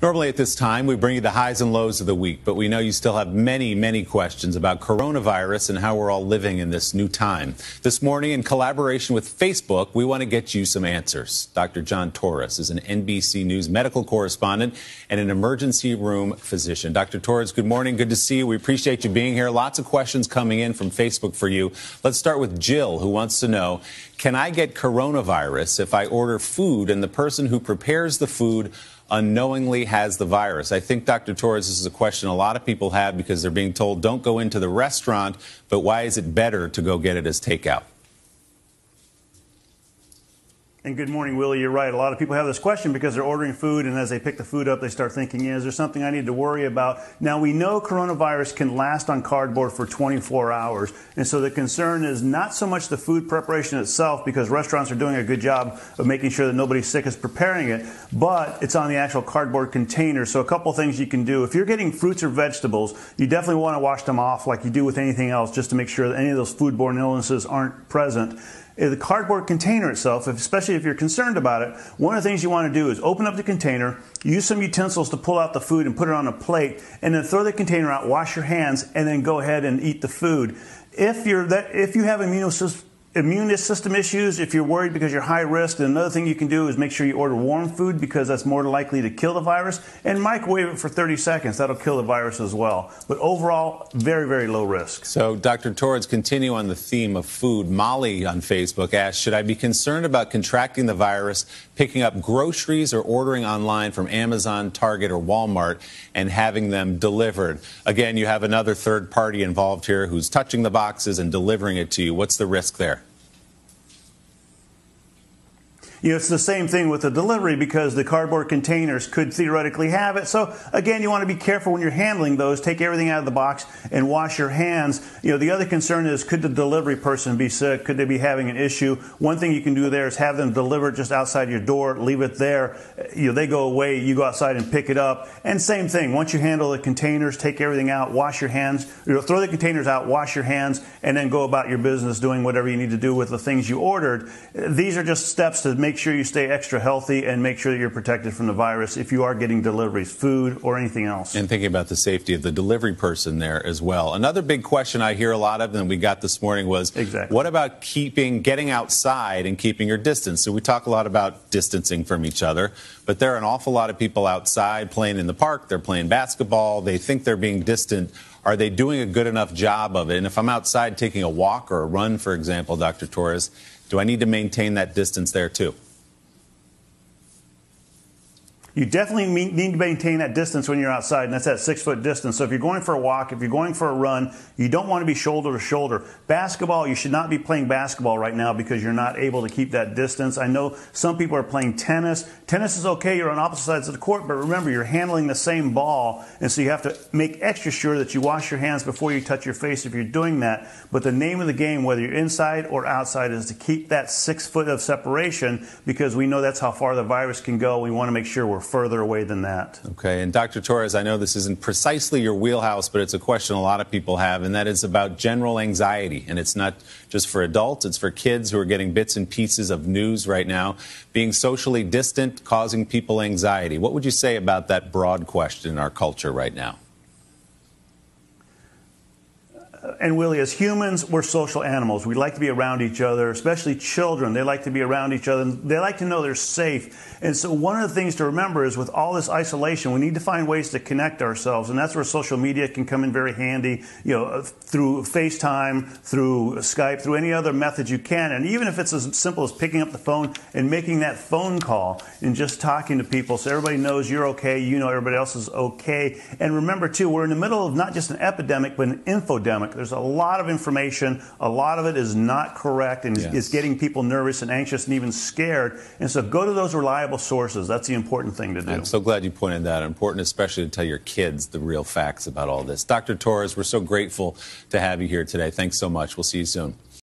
Normally at this time, we bring you the highs and lows of the week, but we know you still have many questions about coronavirus and how we're all living in this new time. This morning, in collaboration with Facebook, we want to get you some answers. Dr. John Torres is an NBC News medical correspondent and an emergency room physician. Dr. Torres, good morning. Good to see you. We appreciate you being here. Lots of questions coming in from Facebook for you. Let's start with Jill, who wants to know, can I get coronavirus if I order food and the person who prepares the food unknowingly has the virus? I think, Dr. Torres, this is a question a lot of people have because they're being told don't go into the restaurant, but why is it better to go get it as takeout? And good morning, Willie. You're right. A lot of people have this question because they're ordering food, and as they pick the food up, they start thinking, is there something I need to worry about? Now, we know coronavirus can last on cardboard for 24 hours, and so the concern is not so much the food preparation itself, because restaurants are doing a good job of making sure that nobody's sick is preparing it, but it's on the actual cardboard container. So a couple things you can do. If you're getting fruits or vegetables, you definitely want to wash them off like you do with anything else, just to make sure that any of those foodborne illnesses aren't present. The cardboard container itself, especially if you're concerned about it, one of the things you want to do is open up the container, use some utensils to pull out the food and put it on a plate, and then throw the container out, wash your hands, and then go ahead and eat the food. If you have immune system issues, if you're worried because you're high risk, then another thing you can do is make sure you order warm food, because that's more likely to kill the virus, and microwave it for 30 seconds. That'll kill the virus as well. But overall, very low risk. So, Dr. Torres, continue on the theme of food. Molly on Facebook asked, should I be concerned about contracting the virus, picking up groceries or ordering online from Amazon, Target, or Walmart and having them delivered? Again, you have another third party involved here who's touching the boxes and delivering it to you. What's the risk there? You know, it's the same thing with the delivery, because the cardboard containers could theoretically have it. So, again, you want to be careful when you're handling those. Take everything out of the box and wash your hands. You know, the other concern is, could the delivery person be sick? Could they be having an issue? One thing you can do there is have them deliver just outside your door, leave it there. You know, they go away, you go outside and pick it up. And same thing, once you handle the containers, take everything out, wash your hands. You know, throw the containers out, wash your hands, and then go about your business doing whatever you need to do with the things you ordered. These are just steps to make sure you stay extra healthy and make sure that you're protected from the virus if you are getting deliveries, food or anything else. And thinking about the safety of the delivery person there as well. Another big question I hear a lot of, and we got this morning, was what about getting outside and keeping your distance? So we talk a lot about distancing from each other, but there are an awful lot of people outside playing in the park. They're playing basketball. They think they're being distant. Are they doing a good enough job of it? And if I'm outside taking a walk or a run, for example, Dr. Torres, do I need to maintain that distance there too? You definitely need to maintain that distance when you're outside, and that's that 6-foot distance. So if you're going for a walk, if you're going for a run, you don't want to be shoulder to shoulder. Basketball, you should not be playing basketball right now because you're not able to keep that distance. I know some people are playing tennis. Tennis is okay, you're on opposite sides of the court, but remember, you're handling the same ball, and so you have to make extra sure that you wash your hands before you touch your face if you're doing that. But the name of the game, whether you're inside or outside, is to keep that 6 foot of separation, because we know that's how far the virus can go. We want to make sure we're further away than that. Okay, and Dr. Torres, I know this isn't precisely your wheelhouse, but it's a question a lot of people have, and that is about general anxiety. And it's not just for adults, it's for kids who are getting bits and pieces of news right now. Being socially distant, causing people anxiety. What would you say about that broad question in our culture right now? And Willie, as humans, we're social animals. We like to be around each other, especially children. They like to be around each other. They like to know they're safe. And so one of the things to remember is, with all this isolation, we need to find ways to connect ourselves. And that's where social media can come in very handy, you know, through FaceTime, through Skype, through any other method you can. And even if it's as simple as picking up the phone and making that phone call and just talking to people so everybody knows you're okay, you know everybody else is okay. And remember, too, we're in the middle of not just an epidemic, but an infodemic. There's a lot of information. A lot of it is not correct, and is getting people nervous and anxious and even scared. And so go to those reliable sources. That's the important thing to do. I'm so glad you pointed that out. Important, especially to tell your kids the real facts about all this. Dr. Torres, we're so grateful to have you here today. Thanks so much. We'll see you soon.